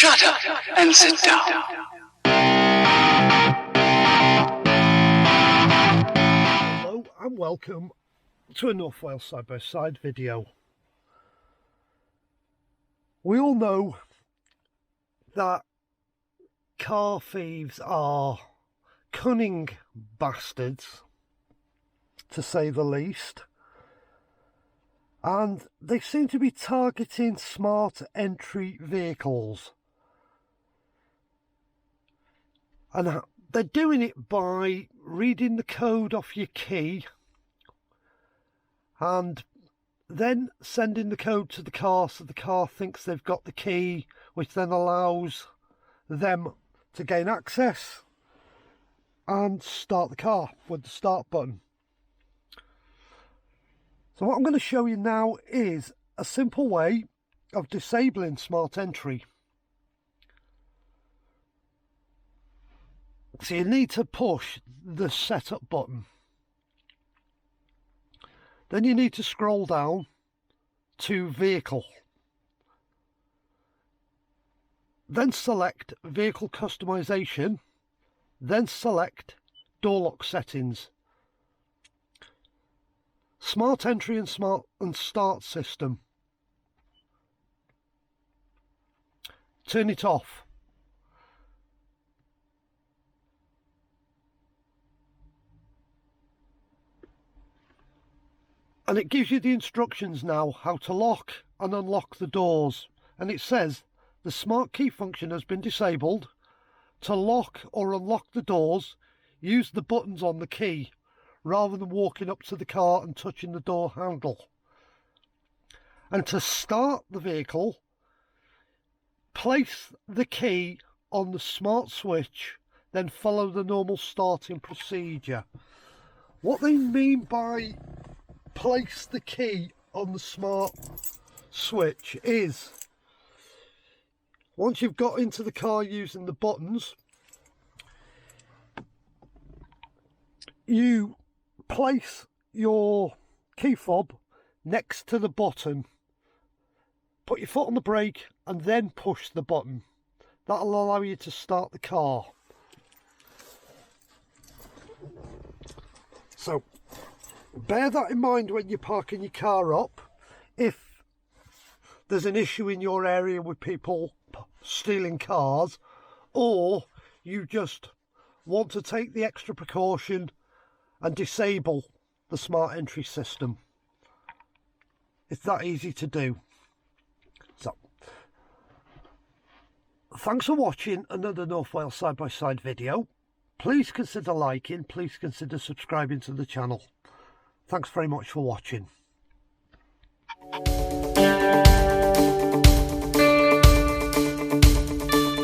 Shut up and sit down. Hello and welcome to a North Wales side-by-side video. We all know that car thieves are cunning bastards, to say the least, and they seem to be targeting smart entry vehicles. And they're doing it by reading the code off your key and then sending the code to the car so the car thinks they've got the key, which then allows them to gain access and start the car with the start button. So what I'm going to show you now is a simple way of disabling smart entry. So you need to push the setup button. Then you need to scroll down to vehicle. Then select vehicle customization. Then select door lock settings. Smart entry and start system. Turn it off. And it gives you the instructions now how to lock and unlock the doors. And it says the smart key function has been disabled. To lock or unlock the doors, use the buttons on the key rather than walking up to the car and touching the door handle. And to start the vehicle, place the key on the smart switch, then follow the normal starting procedure. What they mean by place the key on the smart switch is, once you've got into the car using the buttons, you place your key fob next to the button, put your foot on the brake and then push the button. That'll allow you to start the car. So bear that in mind when you're parking your car up. If there's an issue in your area with people stealing cars, or you just want to take the extra precaution and disable the smart entry system. It's that easy to do. So, thanks for watching another North Wales side-by-side video. Please consider liking, please consider subscribing to the channel. Thanks very much for watching.